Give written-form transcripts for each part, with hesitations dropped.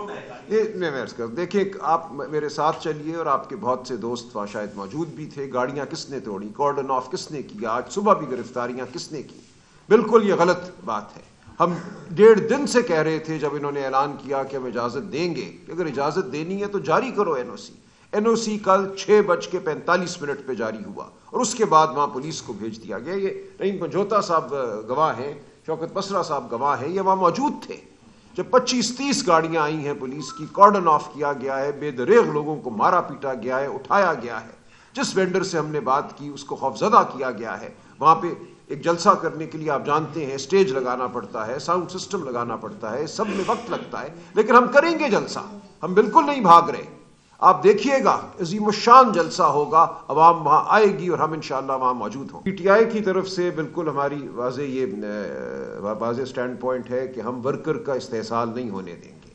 میں عرض کر دیکھیے آپ میرے ساتھ چلیے اور آپ کے بہت سے دوست وہاں شاید موجود بھی تھے. گاڑیاں کس نے توڑی, کارڈن آف کس نے کیا, آج صبح بھی گرفتاریاں کس نے کی. بالکل یہ غلط بات ہے. ہم 1.5 دن سے کہہ رہے تھے جب انہوں نے اعلان کیا کہ ہم اجازت دیں گے کہ اگر اجازت دینی ہے تو جاری کرو این او سی. کل 6:45 پہ جاری ہوا اور اس کے بعد وہاں پولیس کو بھیج دیا گیا. یہ رحیم پنجوتا صاحب گواہ ہیں, شوکت بسرا صاحب گواہ ہیں, یہ وہاں موجود تھے جب 25-30 گاڑیاں آئی ہیں پولیس کی, کارڈن آف کیا گیا ہے, بے دریغ لوگوں کو مارا پیٹا گیا ہے, اٹھایا گیا ہے. جس وینڈر سے ہم نے بات کی اس کو خوفزدہ کیا گیا ہے. وہاں پہ ایک جلسہ کرنے کے لیے آپ جانتے ہیں اسٹیج لگانا پڑتا ہے, ساؤنڈ سسٹم لگانا پڑتا ہے, سب میں وقت لگتا ہے, لیکن ہم کریں گے جلسہ. ہم بالکل نہیں بھاگ رہے. آپ دیکھیے گا عظیم الشان جلسہ ہوگا, عوام وہاں آئے گی اور ہم انشاءاللہ وہاں موجود ہوں. پی ٹی آئی کی طرف سے بالکل ہماری واضح سٹینڈ پوائنٹ ہے کہ ہم ورکر کا استحصال نہیں ہونے دیں گے.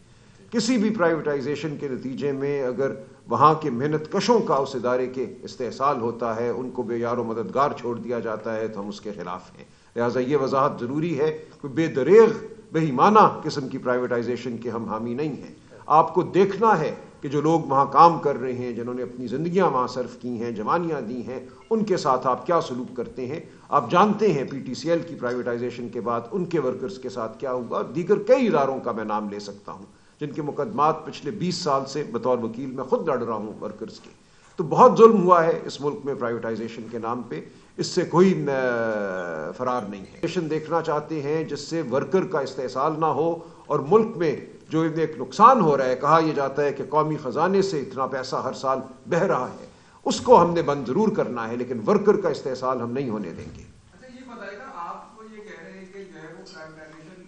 کسی بھی پرائیویٹائزیشن کے نتیجے میں اگر وہاں کے محنت کشوں کا اس ادارے کے استحصال ہوتا ہے, ان کو بے یار و مددگار چھوڑ دیا جاتا ہے, تو ہم اس کے خلاف ہیں. لہٰذا یہ وضاحت ضروری ہے کہ بے دریغ بے ایمانہ قسم کی پرائیویٹائزیشن کے ہم حامی نہیں ہیں. آپ کو دیکھنا ہے کہ جو لوگ وہاں کام کر رہے ہیں, جنہوں نے اپنی زندگیاں وہاں صرف کی ہیں, جوانیاں دی ہیں, ان کے ساتھ آپ کیا سلوک کرتے ہیں. آپ جانتے ہیں پی ٹی سی ایل کی پرائیویٹائزیشن کے بعد ان کے ورکرز کے ساتھ کیا ہوا. دیگر کئی اداروں کا میں نام لے سکتا ہوں جن کے مقدمات پچھلے 20 سال سے بطور وکیل میں خود لڑ رہا ہوں ورکرز کے. تو بہت ظلم ہوا ہے اس ملک میں پرائیویٹائزیشن کے نام پہ, اس سے کوئی فرار نہیں ہے. دیکھنا چاہتے ہیں جس سے ورکر کا استحصال نہ ہو اور ملک میں جو ایک نقصان ہو رہا ہے, کہا یہ جاتا ہے کہ قومی خزانے سے اتنا پیسہ ہر سال بہہ رہا ہے, اس کو ہم نے بند ضرور کرنا ہے, لیکن ورکر کا استحصال ہم نہیں ہونے دیں گے. اچھا یہ بتائیے گا, آپ کو یہ کہہ رہے ہیں کہ جو ہے وہ پرائیویٹائزیشن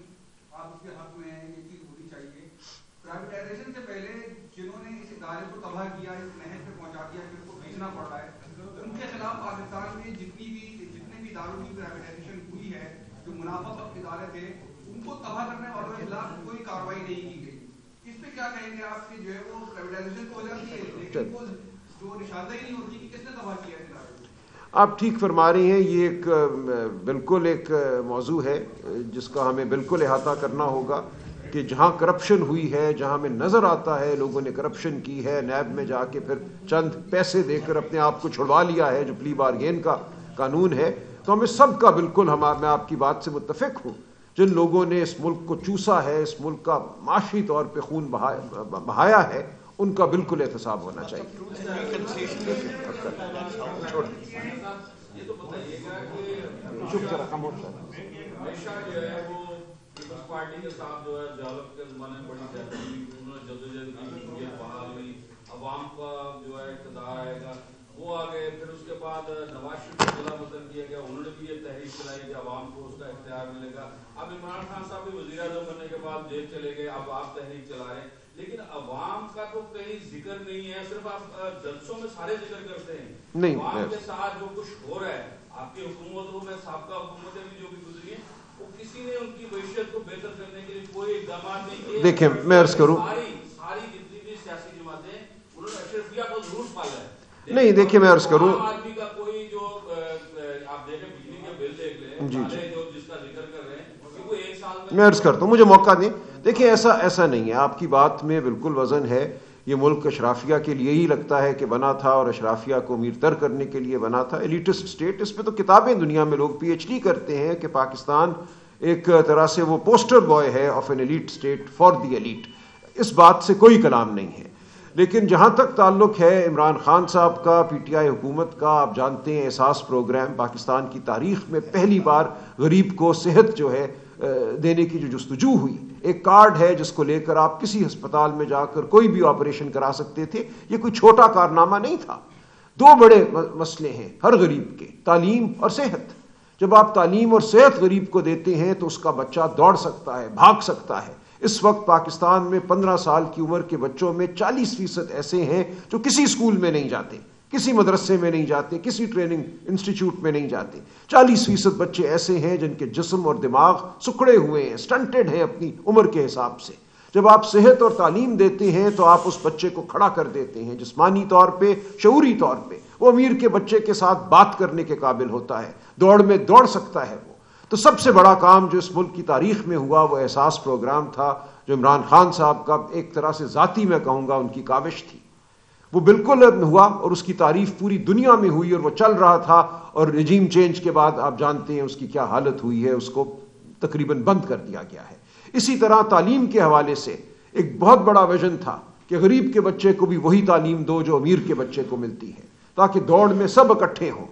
آپ اس کے حق میں ہیں, یہ چیز ہونی چاہیے. پرائیویٹائزیشن سے پہلے جنہوں نے اس ادارے کو تباہ کیا, اس نہج پہ پہنچا دیا کہ اس کو بیچنا پڑ رہا ہے, ان کے خلاف پاکستان میں جتنے بھی اداروں کی پرائیویٹائزیشن ہوئی ہے, جو منافع بخش ادارے تھے, ان کو تباہ کرنے والوں کے خلاف کوئی کارروائی نہیں کی گئی. اس پہ کیا کہیں گے آپ کہ جو ہے وہ پرائیویٹائزیشن تو ہو جاتی ہے, لیکن وہ جو نشاندہی نہیں ہوتی کہ کس نے تباہ کیا ہے ادارے کو. آپ ٹھیک فرما رہی ہیں. یہ ایک بالکل ایک موضوع ہے جس کا ہمیں بالکل احاطہ کرنا ہوگا کہ جہاں کرپشن ہوئی ہے, جہاں ہمیں نظر آتا ہے لوگوں نے کرپشن کی ہے, نیب میں جا کے پھر چند پیسے دے کر اپنے آپ کو چھڑوا لیا ہے, جو پلی بارگین کا قانون ہے, تو ہمیں سب کا بالکل میں آپ کی بات سے متفق ہوں. جن لوگوں نے اس ملک کو چوسا ہے, اس ملک کا معاشی طور پہ خون بہایا ہے, ان کا بالکل احتساب ہونا چاہیے. پارٹی کے ساتھ جو ہے ڈیولپ کے زمانے میں بڑی بہتری, انہوں نے جدوجہد کی, بحال ہوئی, عوام کا جو ہے اقتدار آئے گا, وہ آ گئے. پھر اس کے بعد نواز شریف کو ضلع بدل کیا گیا, انہوں نے بھی یہ تحریک چلائی کہ عوام کو اس کا اختیار ملے گا. اب عمران خان صاحب بھی وزیر اعظم بننے کے بعد جیل چلے گئے, اب آپ تحریک چلا رہے ہیں, لیکن عوام کا تو کہیں ذکر نہیں ہے. صرف آپ جلسوں میں سارے ذکر کرتے ہیں, عوام کے ساتھ جو کچھ ہو رہا ہے, آپ کی حکومتوں میں سابقہ حکومتیں بھی جو بھی گزری ہیں, کسی نے ان کی معیشت کو بہتر کرنے کے لیے کوئی اقدامات نہیں کیے. دیکھیں میں عرض کروں, ساری جتنی بھی سیاسی جماعتیں انہوں نے اشرفیہ کو ضرور پالا ہے. نہیں دیکھیں میں عرض کروں, آدمی کا کوئی جو آپ دیکھیں بجلی کے بل دیکھ لیں, جو جس کا ذکر کر رہے ہیں, وہ ایک سال میں عرض کرتا ہوں, مجھے موقع دیں. دیکھیں ایسا نہیں ہے, آپ کی بات میں بالکل وزن ہے. یہ ملک اشرافیہ کے لیے ہی لگتا ہے کہ بنا تھا, اور اشرافیہ کو امیر تر کرنے کے لیے بنا تھا. ایلیٹسٹ اسٹیٹ, اس پہ تو کتابیں دنیا میں لوگ پی ایچ ڈی کرتے ہیں کہ پاکستان ایک طرح سے وہ پوسٹر بوائے ہے of an elite state for the elite. اس بات سے کوئی کلام نہیں ہے. لیکن جہاں تک تعلق ہے عمران خان صاحب کا, پی ٹی آئی حکومت کا, آپ جانتے ہیں احساس پروگرام پاکستان کی تاریخ میں پہلی بار غریب کو صحت جو ہے دینے کی جو جستجو ہوئی, ایک کارڈ ہے جس کو لے کر آپ کسی ہسپتال میں جا کر کوئی بھی آپریشن کرا سکتے تھے. یہ کوئی چھوٹا کارنامہ نہیں تھا. 2 بڑے مسئلے ہیں ہر غریب کے, تعلیم اور صحت. جب آپ تعلیم اور صحت غریب کو دیتے ہیں تو اس کا بچہ دوڑ سکتا ہے, بھاگ سکتا ہے. اس وقت پاکستان میں 15 سال کی عمر کے بچوں میں 40% ایسے ہیں جو کسی اسکول میں نہیں جاتے, کسی مدرسے میں نہیں جاتے, کسی ٹریننگ انسٹیٹیوٹ میں نہیں جاتے. 40% بچے ایسے ہیں جن کے جسم اور دماغ سکڑے ہوئے ہیں, سٹنٹڈ ہیں اپنی عمر کے حساب سے. جب آپ صحت اور تعلیم دیتے ہیں تو آپ اس بچے کو کھڑا کر دیتے ہیں جسمانی طور پہ, شعوری طور پہ. وہ امیر کے بچے کے ساتھ بات کرنے کے قابل ہوتا ہے, دوڑ میں دوڑ سکتا ہے وہ. تو سب سے بڑا کام جو اس ملک کی تاریخ میں ہوا وہ احساس پروگرام تھا، جو عمران خان صاحب کا ایک طرح سے ذاتی میں کہوں گا ان کی کاوش تھی، وہ بالکل ہوا اور اس کی تعریف پوری دنیا میں ہوئی اور وہ چل رہا تھا، اور رجیم چینج کے بعد آپ جانتے ہیں اس کی کیا حالت ہوئی ہے، اس کو تقریباً بند کر دیا گیا ہے۔ اسی طرح تعلیم کے حوالے سے ایک بہت بڑا ویژن تھا کہ غریب کے بچے کو بھی وہی تعلیم دو جو امیر کے بچے کو ملتی ہے، تاکہ دوڑ میں سب اکٹھے ہوں،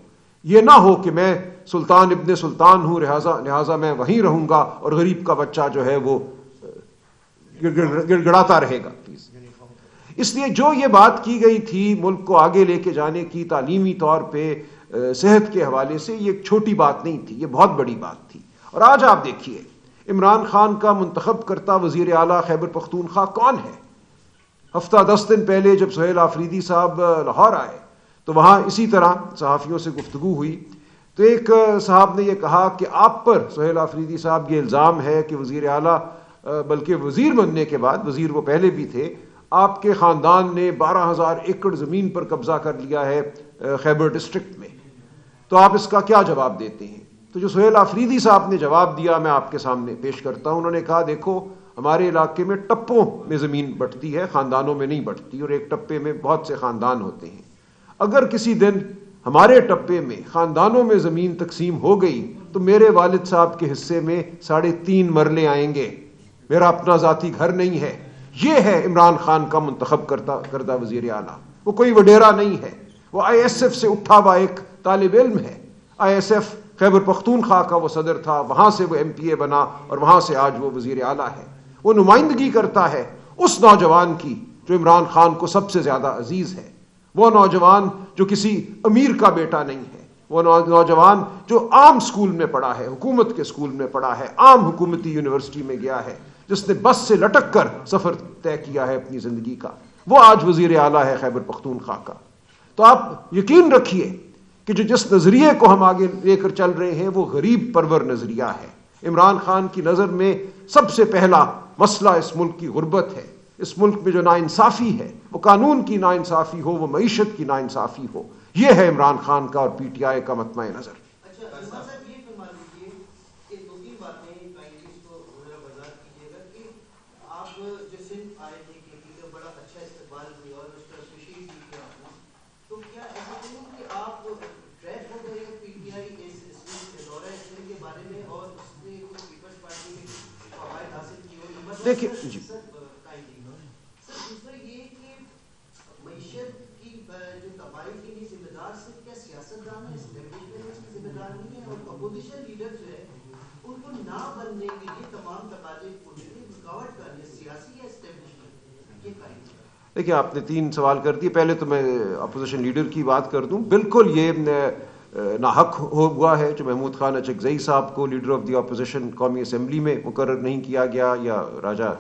یہ نہ ہو کہ میں سلطان ابن سلطان ہوں لہٰذا میں وہیں رہوں گا اور غریب کا بچہ جو ہے وہ گڑگڑاتا رہے گا۔ اس لیے جو یہ بات کی گئی تھی ملک کو آگے لے کے جانے کی تعلیمی طور پہ، صحت کے حوالے سے، یہ ایک چھوٹی بات نہیں تھی، یہ بہت بڑی بات تھی۔ اور آج آپ دیکھیے عمران خان کا منتخب کرتا وزیر اعلیٰ خیبر پختونخوا کون ہے؟ ہفتہ 10 دن پہلے جب سہیل آفریدی صاحب لاہور آئے تو وہاں اسی طرح صحافیوں سے گفتگو ہوئی، تو ایک صاحب نے یہ کہا کہ آپ پر سہیل آفریدی صاحب یہ الزام ہے کہ وزیر اعلیٰ، بلکہ وزیر بننے کے بعد، وزیر وہ پہلے بھی تھے، آپ کے خاندان نے 12,000 ایکڑ زمین پر قبضہ کر لیا ہے خیبر ڈسٹرکٹ میں، تو آپ اس کا کیا جواب دیتے ہیں؟ تو جو سہیل آفریدی صاحب نے جواب دیا میں آپ کے سامنے پیش کرتا ہوں۔ انہوں نے کہا دیکھو ہمارے علاقے میں ٹپوں میں زمین بٹتی ہے، خاندانوں میں نہیں بٹتی، اور ایک ٹپے میں بہت سے خاندان ہوتے ہیں، اگر کسی دن ہمارے ٹپے میں خاندانوں میں زمین تقسیم ہو گئی تو میرے والد صاحب کے حصے میں 3.5 مرلے آئیں گے، میرا اپنا ذاتی گھر نہیں ہے۔ یہ ہے عمران خان کا منتخب کردہ وزیر اعلیٰ، وہ کوئی وڈیرا نہیں ہے، وہ آئی ایس ایف سے اٹھا ہوا ایک طالب علم ہے، I S F Khyber Pakhtunkhwa کا وہ صدر تھا، وہاں سے وہ ایم پی اے بنا اور وہاں سے آج وہ وزیر اعلیٰ ہے۔ وہ نمائندگی کرتا ہے اس نوجوان کی جو عمران خان کو سب سے زیادہ عزیز ہے، وہ نوجوان جو کسی امیر کا بیٹا نہیں ہے، وہ نوجوان جو عام سکول میں پڑھا ہے، حکومت کے سکول میں پڑھا ہے، عام حکومتی یونیورسٹی میں گیا ہے، جس نے بس سے لٹک کر سفر طے کیا ہے اپنی زندگی کا، وہ آج وزیر اعلیٰ ہے خیبر پختونخوا کا۔ تو آپ یقین رکھیے کہ جس نظریے کو ہم آگے لے کر چل رہے ہیں وہ غریب پرور نظریہ ہے۔ عمران خان کی نظر میں سب سے پہلا مسئلہ اس ملک کی غربت ہے، اس ملک میں جو ناانصافی ہے، وہ قانون کی ناانصافی ہو، وہ معیشت کی ناانصافی ہو، یہ ہے عمران خان کا اور پی ٹی آئی کا مطمع نظر۔ دیکھیے جی دیکھیے آپ نے 3 سوال کر دیے، پہلے تو میں اپوزیشن لیڈر کی بات کر دوں، بالکل یہ ناحق ہوا ہے جو محمود خان اچکزئی صاحب کو لیڈر آف دی اپوزیشن قومی اسمبلی میں مقرر نہیں کیا گیا، یا راجہ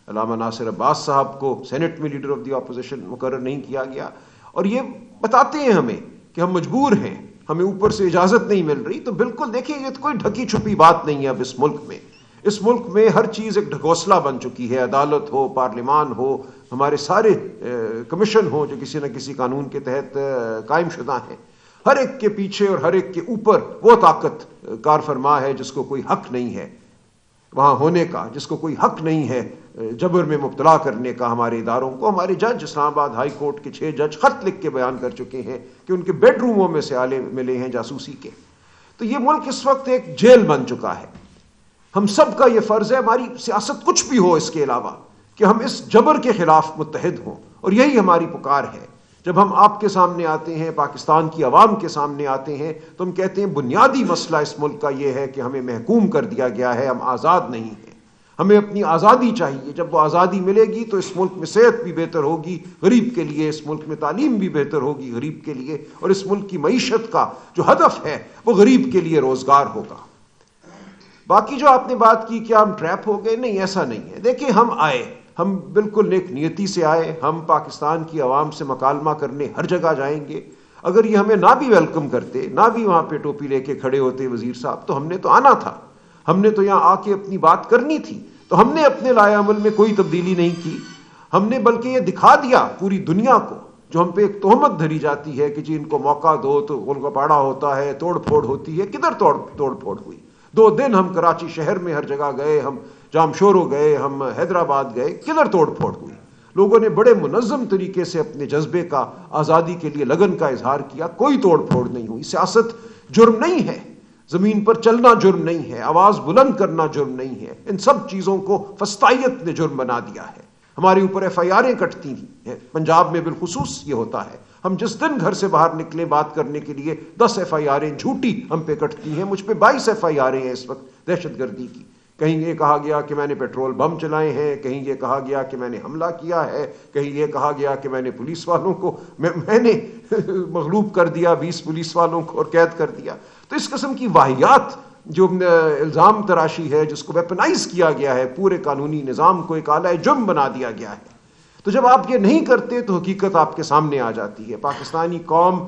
علامہ ناصر عباس صاحب کو سینٹ میں لیڈر آف دی اپوزیشن مقرر نہیں کیا گیا، اور یہ بتاتے ہیں ہمیں کہ ہم مجبور ہیں، ہمیں اوپر سے اجازت نہیں مل رہی۔ تو بالکل دیکھیے یہ کوئی ڈھکی چھپی بات نہیں ہے اب اس ملک میں، اس ملک میں ہر چیز ایک ڈھکوسلا بن چکی ہے، عدالت ہو، پارلیمان ہو، ہمارے سارے کمیشن ہو جو کسی نہ کسی قانون کے تحت قائم شدہ ہیں، ہر ایک کے پیچھے اور ہر ایک کے اوپر وہ طاقت کار فرما ہے جس کو کوئی حق نہیں ہے وہاں ہونے کا، جس کو کوئی حق نہیں ہے جبر میں مبتلا کرنے کا ہمارے اداروں کو۔ ہمارے جج اسلام آباد ہائی کورٹ کے 6 جج خط لکھ کے بیان کر چکے ہیں کہ ان کے بیڈ روموں میں سے آلے ملے ہیں جاسوسی کے۔ تو یہ ملک اس وقت ایک جیل بن چکا ہے۔ ہم سب کا یہ فرض ہے، ہماری سیاست کچھ بھی ہو اس کے علاوہ، کہ ہم اس جبر کے خلاف متحد ہوں، اور یہی ہماری پکار ہے۔ جب ہم آپ کے سامنے آتے ہیں، پاکستان کی عوام کے سامنے آتے ہیں، تو ہم کہتے ہیں بنیادی مسئلہ اس ملک کا یہ ہے کہ ہمیں محکوم کر دیا گیا ہے، ہم آزاد نہیں ہیں، ہمیں اپنی آزادی چاہیے۔ جب وہ آزادی ملے گی تو اس ملک میں صحت بھی بہتر ہوگی غریب کے لیے، اس ملک میں تعلیم بھی بہتر ہوگی غریب کے لیے، اور اس ملک کی معیشت کا جو ہدف ہے وہ غریب کے لیے روزگار ہوگا۔ باقی جو آپ نے بات کی کیا ہم ٹریپ ہو گئے، نہیں ایسا نہیں ہے۔ دیکھیں ہم آئے، ہم بالکل نیک نیتی سے آئے، ہم پاکستان کی عوام سے مکالمہ کرنے ہر جگہ جائیں گے۔ اگر یہ ہمیں نہ بھی ویلکم کرتے، نہ بھی وہاں پہ ٹوپی لے کے کھڑے ہوتے وزیر صاحب، تو ہم نے تو آنا تھا، ہم نے تو یہاں آ کے اپنی بات کرنی تھی۔ تو ہم نے اپنے لائے عمل میں کوئی تبدیلی نہیں کی، ہم نے بلکہ یہ دکھا دیا پوری دنیا کو، جو ہم پہ ایک تہمت دھری جاتی ہے کہ جی ان کو موقع دو تو ان کو پاڑا ہوتا ہے، توڑ پھوڑ ہوتی ہے۔ کدھر توڑ پھوڑ ہوئی؟ 2 دن ہم کراچی شہر میں ہر جگہ گئے، ہم جامشورو گئے، ہم حیدرآباد گئے، کدھر توڑ پھوڑ ہوئی؟ لوگوں نے بڑے منظم طریقے سے اپنے جذبے کا، آزادی کے لیے لگن کا اظہار کیا، کوئی توڑ پھوڑ نہیں ہوئی۔ سیاست جرم نہیں ہے، زمین پر چلنا جرم نہیں ہے، آواز بلند کرنا جرم نہیں ہے، ان سب چیزوں کو فسطائیت نے جرم بنا دیا ہے۔ ہمارے اوپر ایف آئی آریں کٹتی ہیں، پنجاب میں بالخصوص یہ ہوتا ہے۔ ہم جس دن گھر سے باہر نکلے بات کرنے کے لیے 10 ایف آئی آریں جھوٹی ہم پہ کٹتی ہیں۔ مجھ پہ 22 ایف آئی آریں ہیں اس وقت دہشت گردی کی۔ کہیں یہ کہا گیا کہ میں نے پیٹرول بم چلائے ہیں، کہیں یہ کہا گیا کہ میں نے حملہ کیا ہے، کہیں یہ کہا گیا کہ میں نے پولیس والوں کو میں نے مغلوب کر دیا، 20 پولیس والوں کو اور قید کر دیا۔ تو اس قسم کی واہیات جو الزام تراشی ہے، جس کو ویپنائز کیا گیا ہے، پورے قانونی نظام کو ایک اعلی جرم بنا دیا گیا ہے۔ تو جب آپ یہ نہیں کرتے تو حقیقت آپ کے سامنے آ جاتی ہے۔ پاکستانی قوم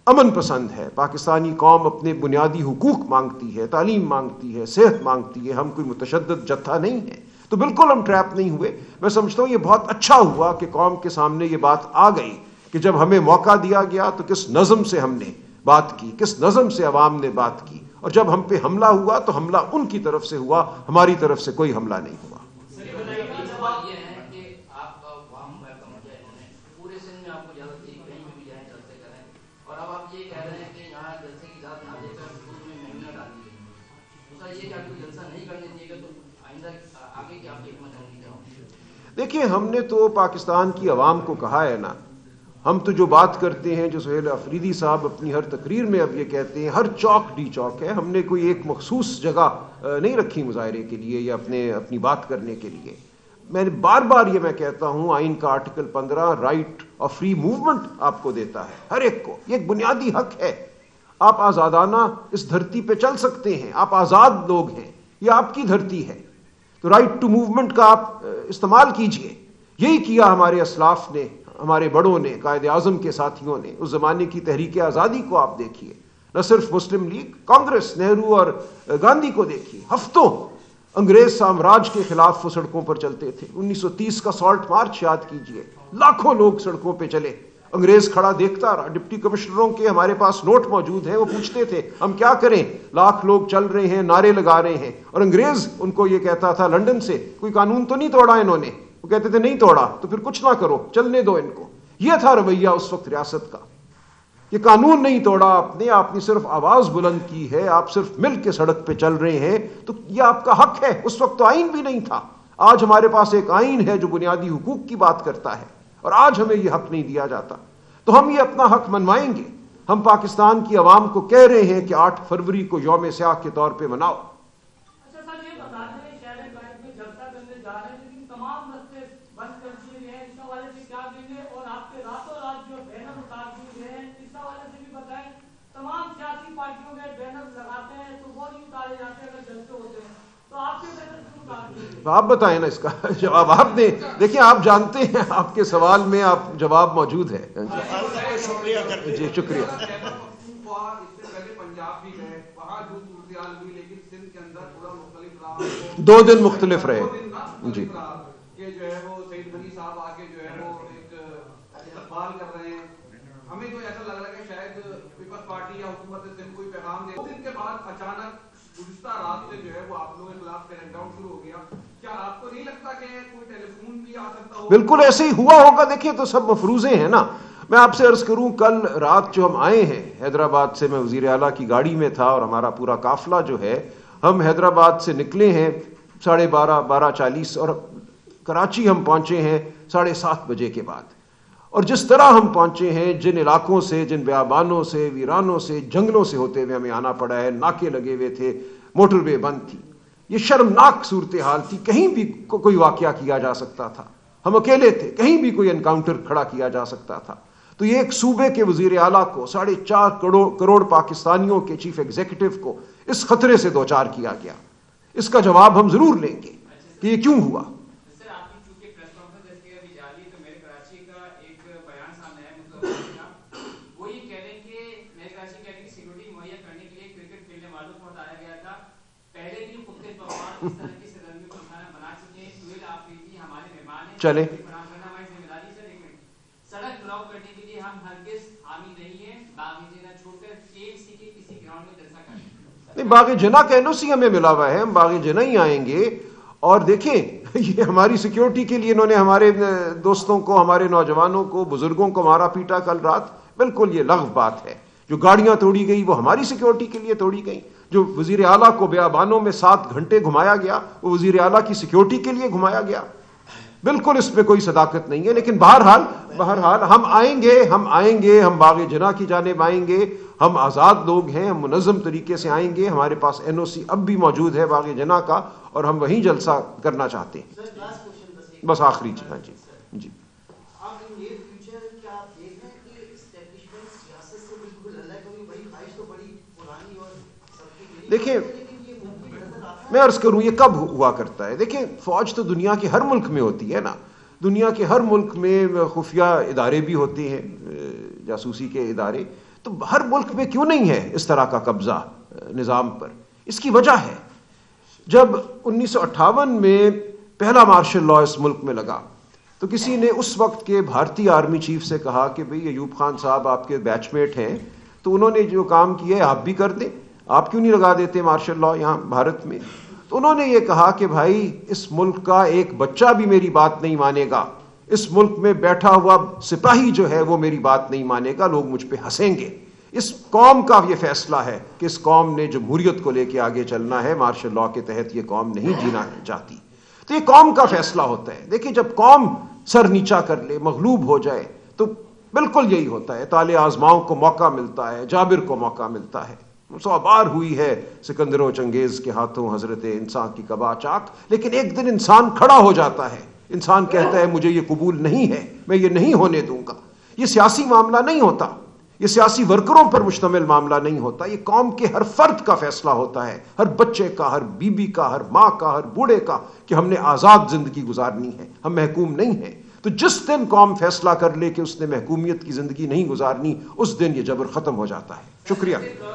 امن پسند ہے، پاکستانی قوم اپنے بنیادی حقوق مانگتی ہے، تعلیم مانگتی ہے، صحت مانگتی ہے، ہم کوئی متشدد جتھا نہیں ہے۔ تو بالکل ہم ٹریپ نہیں ہوئے۔ میں سمجھتا ہوں یہ بہت اچھا ہوا کہ قوم کے سامنے یہ بات آ گئی کہ جب ہمیں موقع دیا گیا تو کس نظم سے ہم نے بات کی، کس نظم سے عوام نے بات کی، اور جب ہم پہ حملہ ہوا تو حملہ ان کی طرف سے ہوا، ہماری طرف سے کوئی حملہ نہیں ہوا۔ دیکھیں، ہم نے تو پاکستان کی عوام کو کہا ہے نا، ہم تو جو بات کرتے ہیں، جو سہیل آفریدی صاحب اپنی ہر تقریر میں اب یہ کہتے ہیں، ہر چوک ڈی چوک ہے، ہم نے کوئی ایک مخصوص جگہ نہیں رکھی مظاہرے کے لیے یا اپنی بات کرنے کے لیے۔ میں بار بار یہ میں کہتا ہوں، آئین کا article 15 right of free movement آپ کو دیتا ہے، ہر ایک کو، یہ ایک بنیادی حق ہے۔ آپ آزادانہ اس دھرتی پہ چل سکتے ہیں، آپ آزاد لوگ ہیں، یہ آپ کی دھرتی ہے، تو رائٹ ٹو موومنٹ کا آپ استعمال کیجئے۔ یہی کیا ہمارے اسلاف نے، ہمارے بڑوں نے، قائد اعظم کے ساتھیوں نے۔ اس زمانے کی تحریک آزادی کو آپ دیکھیے، نہ صرف مسلم لیگ، کانگریس، نہرو اور گاندھی کو دیکھیے، ہفتوں انگریز سامراج کے خلاف وہ سڑکوں پر چلتے تھے۔ 1930 کا سالٹ مارچ یاد کیجئے، لاکھوں لوگ سڑکوں پہ چلے، انگریز کھڑا دیکھتا رہا۔ ڈپٹی کمشنروں کے ہمارے پاس نوٹ موجود ہیں، وہ پوچھتے تھے ہم کیا کریں، لاکھ لوگ چل رہے ہیں، نعرے لگا رہے ہیں، اور انگریز ان کو یہ کہتا تھا لنڈن سے، کوئی قانون تو نہیں توڑا انہوں نے؟ وہ کہتے تھے نہیں توڑا، تو پھر کچھ نہ کرو، چلنے دو ان کو۔ یہ تھا رویہ اس وقت ریاست کا، یہ قانون نہیں توڑا آپ نے صرف آواز بلند کی ہے، آپ صرف مل کے سڑک پہ چل رہے ہیں، تو یہ آپ کا حق ہے۔ اس وقت تو آئین بھی نہیں تھا، آج ہمارے پاس ایک آئین ہے جو بنیادی حقوق کی بات کرتا ہے، اور آج ہمیں یہ حق نہیں دیا جاتا، تو ہم یہ اپنا حق منوائیں گے۔ ہم پاکستان کی عوام کو کہہ رہے ہیں کہ 8 فروری کو یوم سیاہ کے طور پہ مناؤ۔ آپ بتائیں نا اس کا جواب، آپ نے دیکھیں، آپ جانتے ہیں، آپ کے سوال میں آپ جواب موجود ہے۔ جی شکریہ۔ پنجاب بھی گئے، وہاں جو صورتحال ہوئی، لیکن سندھ کے اندر پورا مختلف رہا، 2 دن مختلف رہے جی، کہ جو ہے وہ سعید غنی صاحب آ کے جو ہے وہ ایک استقبال کر رہے ہیں۔ ہمیں تو ایسا لگ رہا ہے کہ شاید پیپلز پارٹی یا حکومت سندھ کوئی پیغام دے۔ 2 دن کے بعد اچانک گزشتہ رات سے جو ہے وہ آپ لوگوں کے خلاف کریک ڈاؤن شروع ہو گیا۔ کیا آپ کو نہیں لگتا کہ کوئی ٹیلی فون بھی آ سکتا ہو؟ بالکل ایسے ہی ہوا ہوگا۔ دیکھیں تو سب مفروضے ہیں نا۔ میں آپ سے عرض کروں، کل رات جو ہم آئے ہیں حیدرآباد سے، میں وزیر اعلیٰ کی گاڑی میں تھا، اور ہمارا پورا قافلہ جو ہے، ہم حیدرآباد سے نکلے ہیں 12:30 12:40، اور کراچی ہم پہنچے ہیں 7:30 بجے کے بعد۔ اور جس طرح ہم پہنچے ہیں، جن علاقوں سے، جن بیابانوں سے، ویرانوں سے، جنگلوں سے ہوتے ہوئے ہمیں آنا پڑا ہے، ناکے لگے ہوئے تھے، موٹر وے بند تھی، یہ شرمناک صورتحال تھی۔ کہیں بھی کوئی واقعہ کیا جا سکتا تھا، ہم اکیلے تھے، کہیں بھی کوئی انکاؤنٹر کھڑا کیا جا سکتا تھا۔ تو یہ ایک صوبے کے وزیر اعلیٰ کو، 4.5 کروڑ پاکستانیوں کے چیف ایگزیکٹو کو اس خطرے سے دوچار کیا گیا۔ اس کا جواب ہم ضرور لیں گے کہ یہ کیوں ہوا۔ چلے سڑک بلاک کرنے کے لیے ہم ہرگز حامی نہیں ہیں، باغی جنہ چھوڑ کر KMC کے کسی گراؤنڈ میں جلسہ کریں۔ نہیں، باغ جنا کا NOC ہمیں ملا ہوا ہے، ہم باغ جنا ہی آئیں گے. اور دیکھیں یہ ہماری سیکیورٹی کے لیے انہوں نے ہمارے دوستوں کو، ہمارے نوجوانوں کو، بزرگوں کو مارا پیٹا کل رات. بالکل یہ لغو بات ہے. جو گاڑیاں توڑی گئی وہ ہماری سیکیورٹی کے لیے توڑی گئی. جو وزیر اعلیٰ کو بیابانوں میں 7 گھنٹے گھمایا گیا وہ وزیر اعلیٰ کی سیکیورٹی کے لیے گھمایا گیا. بالکل اس میں کوئی صداقت نہیں ہے. لیکن بہرحال ہم آئیں گے، ہم باغ جنا کی جانب آئیں گے. ہم آزاد لوگ ہیں، ہم منظم طریقے سے آئیں گے. ہمارے پاس NOC اب بھی موجود ہے باغ جنا کا، اور ہم وہیں جلسہ کرنا چاہتے ہیں. بس آخری چیز. ہاں جی. دیکھیں میں عرض کروں یہ کب ہوا کرتا ہے. دیکھیں فوج تو دنیا کے ہر ملک میں ہوتی ہے نا. دنیا کے ہر ملک میں خفیہ ادارے بھی ہوتے ہیں، جاسوسی کے ادارے. تو ہر ملک میں کیوں نہیں ہے اس طرح کا قبضہ نظام پر؟ اس کی وجہ ہے جب 1958 میں پہلا مارشل لا اس ملک میں لگا تو کسی نے اس وقت کے بھارتی آرمی چیف سے کہا کہ بھئی ایوب خان صاحب آپ کے بیچ میٹ ہیں، تو انہوں نے جو کام کیا ہے آپ بھی کر دیں، آپ کیوں نہیں لگا دیتے مارشل لا یہاں بھارت میں؟ تو انہوں نے یہ کہا کہ بھائی اس ملک کا ایک بچہ بھی میری بات نہیں مانے گا، اس ملک میں بیٹھا ہوا سپاہی جو ہے وہ میری بات نہیں مانے گا، لوگ مجھ پہ ہنسیں گے. اس قوم کا یہ فیصلہ ہے کہ اس قوم نے جمہوریت کو لے کے آگے چلنا ہے، مارشل لا کے تحت یہ قوم نہیں جینا چاہتی. تو یہ قوم کا فیصلہ ہوتا ہے. دیکھیں جب قوم سر نیچا کر لے، مغلوب ہو جائے، تو بالکل یہی ہوتا ہے. طالع آزماؤں کو موقع ملتا ہے، جابر کو موقع ملتا ہے. 100 بار ہوئی ہے سکندر و چنگیز کے ہاتھوں حضرت انسان کی کبا چاک. لیکن ایک دن انسان کھڑا ہو جاتا ہے، انسان کہتا ہے مجھے یہ قبول نہیں ہے، میں یہ نہیں ہونے دوں گا. یہ سیاسی معاملہ نہیں ہوتا، یہ سیاسی ورکروں پر مشتمل معاملہ نہیں ہوتا. یہ قوم کے ہر فرد کا فیصلہ ہوتا ہے، ہر بچے کا، ہر بیوی کا، ہر ماں کا، ہر بوڑھے کا، کہ ہم نے آزاد زندگی گزارنی ہے، ہم محکوم نہیں ہیں. تو جس دن قوم فیصلہ کر لے کہ اس نے محکومیت کی زندگی نہیں گزارنی، اس دن یہ جبر ختم ہو جاتا ہے. شکریہ.